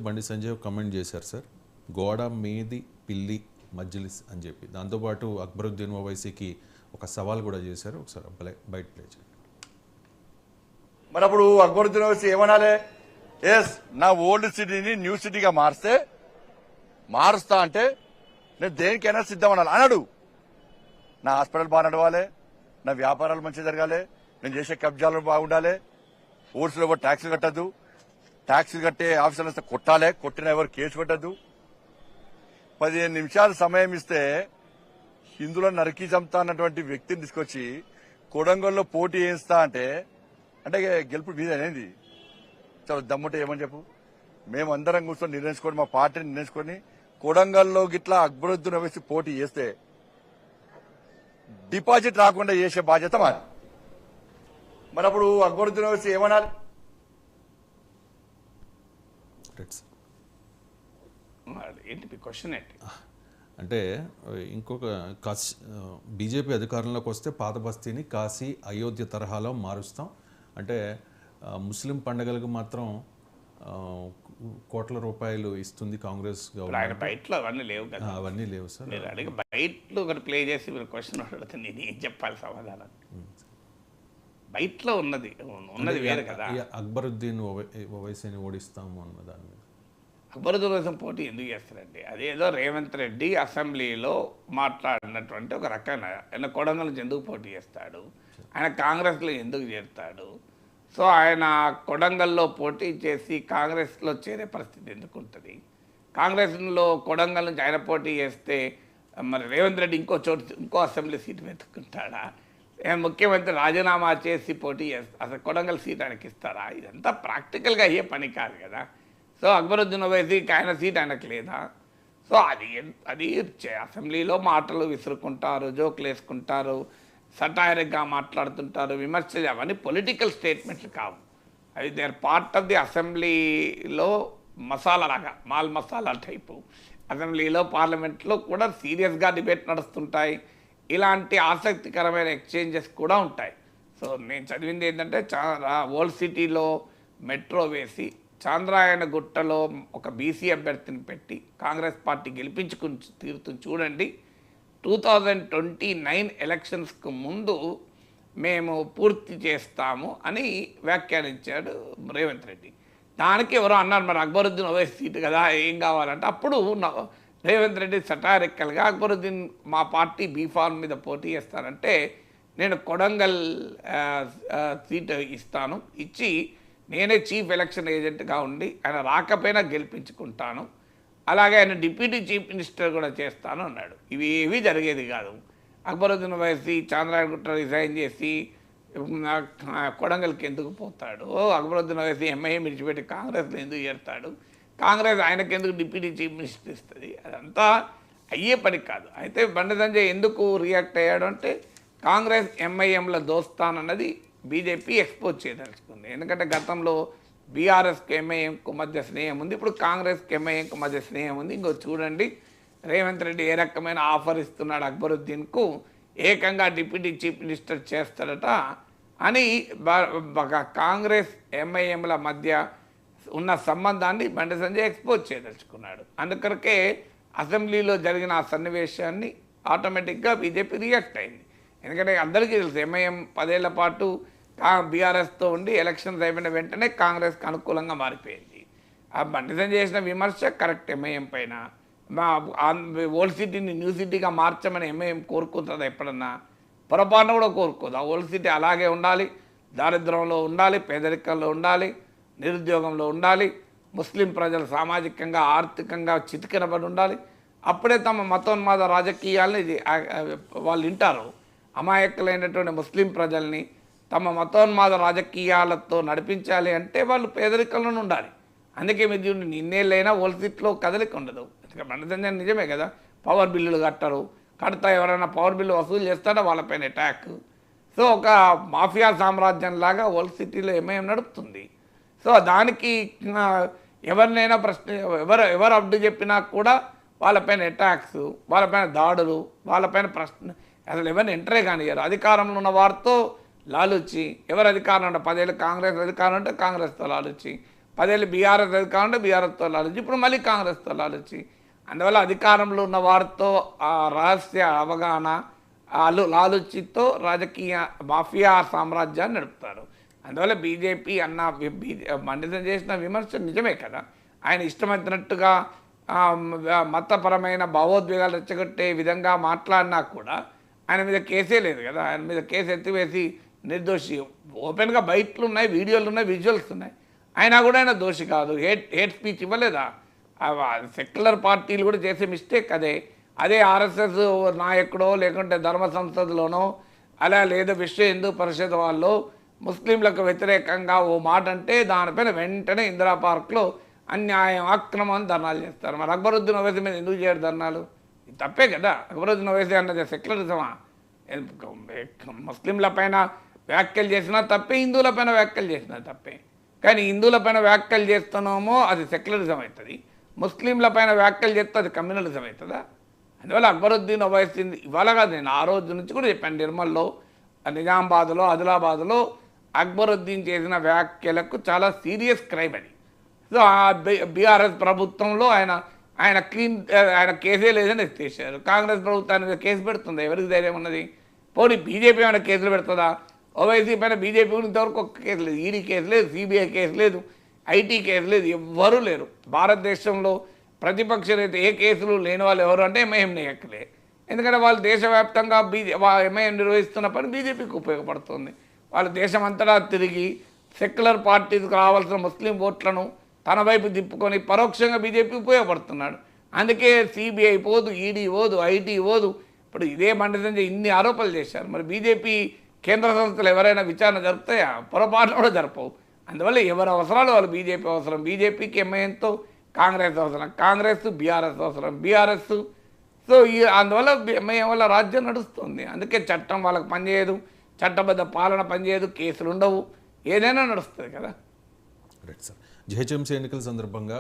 Bandi Sanjay comment చేశారు sir, గోడ మీది పిల్లి మజ్లిస్ అని చెప్పి. దాంతోపాటు అక్బరుద్దీన్ ఓవైసీకి ఒక సవాల్ కూడా చేశారు. ఒకసారి బయట ప్లే చేయండి. మరి అప్పుడు అక్బరుద్దీన్ ఓవైసీ ఏమనాలి? ఎస్, నా ఓల్డ్ సిటీని న్యూ సిటీగా మారుస్తా అంటే నేను దేనికైనా సిద్ధం అన్నాడు. నా హాస్పిటల్ బాగా నడవాలి, నా వ్యాపారాలు మంచిగా జరగాలి, నేను చేసే కబ్జాలు బాగుండాలి, ఓట్స్లో ఎవరు ట్యాక్సులు కట్టద్దు, ట్యాక్సులు కట్టే ఆఫీసర్లు కొట్టాలి, కొట్టిన ఎవరు కేసు పెట్టద్దు. 15 నిమిషాలు సమయం ఇస్తే హిందువులను నరికి చంపుతా అన్నటువంటి వ్యక్తిని తీసుకొచ్చి కొడంగల్లో పోటీ చేయిస్తా అంటే గెలుపు మీదేనేది? చాలా దమ్ముంటే ఏమని చెప్పు. మేమందరం కూర్చొని నిర్ణయించుకొని, మా పార్టీని నిర్ణయించుకొని కొడంగల్లో గిట్లా అక్బరుద్దీన్ ఓవైసీ పోటీ చేస్తే డిపాజిట్ రాకుండా చేసే బాధ్యత మాది. మరి అప్పుడు అక్బరుద్దీన్ ఓవైసీ ఏమనాలి? ఏంటి క్వశ్చన్ ఏంటి అంటే ఇంకొక బీజేపీ అధికారంలోకి వస్తే పాత బస్తీని కాశీ అయోధ్య తరహాలో మారుస్తాం అంటే ముస్లిం పండుగలకు మాత్రం కోట్ల రూపాయలు ఇస్తుంది కాంగ్రెస్ గవర్నమెంట్. బయటలో అవన్నీ లేవు కదా. అవన్నీ లేవు సార్. మీరు అడిగి బయటలో ఒకటి ప్లే చేసి మీరు క్వశ్చన్ అడిగితే నేను ఏం చెప్పాలి సమాధానం? బయటలో ఉన్నది వేరే కదా. అక్బరుద్దీన్ ఓవైసీని ఓడిస్తాము అన్న దాని మీద అక్బరుద్దీన్ ఓవైసీ పోటీ ఎందుకు చేస్తారండి? అదేదో రేవంత్ రెడ్డి అసెంబ్లీలో మాట్లాడినటువంటి ఒక రకమైన ఆయన కొడంగల్ నుంచి ఎందుకు పోటీ చేస్తాడు, ఆయన కాంగ్రెస్లో ఎందుకు చేరుతాడు? సో ఆయన కొడంగల్లో పోటీ చేసి కాంగ్రెస్లో చేరే పరిస్థితి ఎందుకు ఉంటుంది? కాంగ్రెస్లో కొడంగల్ నుంచి ఆయన పోటీ చేస్తే మరి రేవంత్ రెడ్డి ఇంకో అసెంబ్లీ సీటు వెతుక్కుంటాడా? ముఖ్యమంత్రి రాజీనామా చేసి పోటీ చేస్తా అసలు కొడంగల్ సీట్ ఆయనకి ఇస్తారా? ఇదంతా ప్రాక్టికల్గా అయ్యే పని కాదు కదా. సో అక్బరుద్దీన్ ఓవైసీకి ఆయన సీట్ ఆయనకు లేదా? సో అది అసెంబ్లీలో మాటలు విసురుకుంటారు, జోకులు వేసుకుంటారు, సటైరిక్గా మాట్లాడుతుంటారు, విమర్శలు, అవన్నీ పొలిటికల్ స్టేట్మెంట్లు కావు. అవి they are part of the అసెంబ్లీలో మసాలా లాగా, మాల్ మసాలా టైపు. అసెంబ్లీలో పార్లమెంట్లో కూడా సీరియస్గా డిబేట్ నడుస్తుంటాయి. ఇలాంటి ఆసక్తికరమైన ఎక్స్చేంజెస్ కూడా ఉంటాయి. సో నేను చదివింది ఏంటంటే ఓల్డ్ సిటీలో మెట్రో వేసి చాంద్రాయణ గుట్టలో ఒక బీసీ అభ్యర్థిని పెట్టి కాంగ్రెస్ పార్టీ గెలిపించుకుని తీరుతుంది చూడండి. 2029 ఎలక్షన్స్కు ముందు మేము పూర్తి చేస్తాము అని వ్యాఖ్యానించాడు రేవంత్ రెడ్డి. దానికి ఎవరో అన్నారు మరి అక్బరుద్దీన్ ఓవైసీ సీటు కదా ఏం కావాలంటే అప్పుడు రేవంత్ రెడ్డి సటారికల్గా అక్బరుద్దీన్ మా పార్టీ బీఫార్మ్ మీద పోటీ చేస్తానంటే నేను కొడంగల్ సీటు ఇస్తాను, ఇచ్చి నేనే చీఫ్ ఎలక్షన్ ఏజెంట్గా ఉండి ఆయన రాకపోయినా గెలిపించుకుంటాను, అలాగే ఆయన డిప్యూటీ చీఫ్ మినిస్టర్ కూడా చేస్తాను అన్నాడు. ఇవి ఏవి జరిగేది కాదు. అక్బరుద్దీన్ ఓవైసీ చాంద్రాయణగుట్ట రిజైన్ చేసి కొడంగల్కి ఎందుకు పోతాడు? అక్బరుద్దీన్ ఓవైసీ ఎంఐఎం విడిచిపెట్టి కాంగ్రెస్లో ఎందుకు చేరుతాడు? కాంగ్రెస్ ఆయనకు ఎందుకు డిప్యూటీ చీఫ్ మినిస్టర్ ఇస్తుంది? అదంతా అయ్యే పని కాదు. అయితే బండి సంజయ్ ఎందుకు రియాక్ట్ అయ్యాడు అంటే కాంగ్రెస్ ఎంఐఎంలో దోస్తానన్నది బీజేపీ ఎక్స్పోజ్ చేయదలుచుకుంది. ఎందుకంటే గతంలో బీఆర్ఎస్కి ఎంఐఎంకు మధ్య స్నేహం ఉంది, ఇప్పుడు కాంగ్రెస్కి ఎంఐఎంకు మధ్య స్నేహం ఉంది. ఇంకో చూడండి రేవంత్ రెడ్డి ఏ రకమైన ఆఫర్ ఇస్తున్నాడు అక్బరుద్దీన్కు, ఏకంగా డిప్యూటీ చీఫ్ మినిస్టర్ చేస్తాడట అని కాంగ్రెస్ ఎంఐఎంల మధ్య ఉన్న సంబంధాన్ని బండి సంజయ్ ఎక్స్పోజ్ చేయదలుచుకున్నాడు. అందుకరకే అసెంబ్లీలో జరిగిన ఆ సన్నివేశాన్ని ఆటోమేటిక్గా బీజేపీ రియాక్ట్ అయింది. ఎందుకంటే అందరికీ తెలుసు ఎంఐఎం 10 ఏళ్ల పాటు బీఆర్ఎస్తో ఉండి ఎలక్షన్స్ అయిపోయిన వెంటనే కాంగ్రెస్కి అనుకూలంగా మారిపోయింది. ఆ బండి సంజయ్ చేసిన విమర్శ కరెక్ట్. ఎంఐఎం పైన ఓల్డ్ సిటీని న్యూ సిటీగా మార్చమని ఎంఐఎం కోరుకుంటుందా? ఎప్పుడన్నా పొరపాటున కూడా కోరుకోదు. ఆ ఓల్డ్ సిటీ అలాగే ఉండాలి, దారిద్ర్యంలో ఉండాలి, పేదరికంలో ఉండాలి, నిరుద్యోగంలో ఉండాలి, ముస్లిం ప్రజలు సామాజికంగా ఆర్థికంగా చితికినబడి ఉండాలి. అప్పుడే తమ మతోన్మాద రాజకీయాలని వాళ్ళు వింటారు. అమాయకులైనటువంటి ముస్లిం ప్రజల్ని తమ మతోన్మాద రాజకీయాలతో నడిపించాలి అంటే వాళ్ళు పేదరికంలోనే ఉండాలి. అందుకే మీరు నిన్నేళ్ళైనా ఓల్డ్ సిటీలో కదలిక ఉండదు. బండి సంజయ్ నిజమే కదా, పవర్ బిల్లులు కట్టరు, కడతా ఎవరైనా పవర్ బిల్లు వసూలు చేస్తాడో వాళ్ళపైన అటాక్. సో ఒక మాఫియా సామ్రాజ్యంలాగా ఓల్డ్ సిటీలో ఎంఐఎం నడుపుతుంది. సో దానికి ఎవరినైనా ఎవరు అడ్డు చెప్పినా కూడా వాళ్ళపైన అటాక్స్, వాళ్ళపైన దాడులు, వాళ్ళపైన అసలు ఎవరిని ఎంటరే కానియ్యారు. అధికారంలో ఉన్న వారితో లాలుచి, ఎవరు అధికారం అంటే 10 ఏళ్ళు కాంగ్రెస్ అధికారం అంటే కాంగ్రెస్తో లాలుచి, 10 ఏళ్ళు బీఆర్ఎస్ కావాలంటే బీఆర్ఎస్తో లాలొచ్చి ఇప్పుడు మళ్ళీ కాంగ్రెస్తో లాలొచ్చి అందువల్ల అధికారంలో ఉన్న వారితో ఆ రహస్య అవగాహన లాలుచితో రాజకీయ మాఫియా సామ్రాజ్యాన్ని నడుపుతారు. అందువల్ల బీజేపీ అన్న మండితం చేసిన విమర్శ నిజమే కదా. ఆయన ఇష్టమైనట్టుగా మతపరమైన భావోద్వేగాలు రెచ్చగొట్టే విధంగా మాట్లాడినా కూడా ఆయన మీద కేసే లేదు కదా. ఆయన మీద కేసు ఎత్తివేసి నిర్దోషి ఓపెన్గా బయటలు ఉన్నాయి, వీడియోలు ఉన్నాయి, విజువల్స్ ఉన్నాయి. అయినా కూడా ఆయన దోషి కాదు. హేట్ స్పీచ్ ఇవ్వలేదా? సెక్యులర్ పార్టీలు కూడా చేసే మిస్టేక్ అదే ఆర్ఎస్ఎస్ నాయకుడో లేకుంటే ధర్మ సంస్థలోనో అలా లేదా విశ్వ హిందూ పరిషత్ వాళ్ళు ముస్లింలకు వ్యతిరేకంగా ఓ మాట అంటే దానిపైన వెంటనే ఇందిరా పార్క్లో అన్యాయం అక్రమం ధర్నాలు చేస్తారు. మరి అక్బరుద్దీన్ ఓవైసీ మీద ఎందుకు చేయరు ధర్నాలు? ఇది తప్పే కదా. అక్బరుద్దీన్ ఓవైసీ అన్నది సెక్యులరిజమా? ముస్లింల పైన వ్యాఖ్యలు చేసినా తప్పే, హిందువుల పైన వ్యాఖ్యలు చేసినా తప్పే. కానీ హిందువుల పైన వ్యాఖ్యలు చేస్తున్నామో అది సెక్యులరిజం అవుతుంది, ముస్లింల పైన వ్యాఖ్యలు చేస్తే అది కమ్యూనలిజం అవుతుందా? అందువల్ల అక్బరుద్దీన్ ఓవైసీ ఇవాళ కాదు, నేను ఆ రోజు నుంచి కూడా చెప్పాను, నిర్మల్లో, నిజామాబాద్లో, ఆదిలాబాద్లో అక్బరుద్దీన్ చేసిన వ్యాఖ్యలకు చాలా సీరియస్ క్రైమ్ అది. సో ఆ బీఆర్ఎస్ ప్రభుత్వంలో ఆయన కేసే లేదని ఎత్తేసారు. కాంగ్రెస్ ప్రభుత్వాన్ని మీద కేసు పెడుతుంది. ఎవరికి ధైర్యం ఉన్నది? పోనీ బీజేపీ ఏమైనా కేసులు పెడుతుందా? ఓవైసీ పైన బీజేపీ ఇంతవరకు ఒక్క కేసు లేదు. ఈడీ కేసు లేదు, సిబిఐ కేసు లేదు, ఐటీ కేసు లేదు, ఎవ్వరూ లేరు. భారతదేశంలో ప్రతిపక్ష నేత ఏ కేసులు లేని వాళ్ళు ఎవరు అంటే ఎంఐఎం నాయకులే. ఎందుకంటే వాళ్ళు దేశవ్యాప్తంగా ఎంఐఎం నిర్వహిస్తున్న పని బీజేపీకి ఉపయోగపడుతుంది. వాళ్ళు దేశమంతటా తిరిగి సెక్యులర్ పార్టీకి రావాల్సిన ముస్లిం ఓట్లను తన వైపు తిప్పుకొని పరోక్షంగా బీజేపీ ఉపయోగపడుతున్నాడు. అందుకే సిబిఐ పోదు, ఈడీ పోదు, ఐటీ పోదు. ఇప్పుడు ఇదే మండలి ఇన్ని ఆరోపణలు చేశారు. మరి బీజేపీ కేంద్ర సంస్థలు ఎవరైనా విచారణ జరుపుతాయా? పొరపాటున కూడా జరపవు. అందువల్ల ఎవరి అవసరాలు వాళ్ళు బీజేపీ అవసరం, బీజేపీకి ఎంఐఎంతో కాంగ్రెస్ అవసరం, కాంగ్రెస్ బీఆర్ఎస్ అవసరం, బీఆర్ఎస్. సో అందువల్ల ఎంఐఎం వల్ల రాజ్యం నడుస్తుంది. అందుకే చట్టం వాళ్ళకి పనిచేయదు, చట్టబద్ధ పాలన పనిచేయదు, కేసులు ఉండవు, ఏదైనా నడుస్తుంది కదా. Right sir. జిహెచ్ఎంసీ ఎన్నికల సందర్భంగా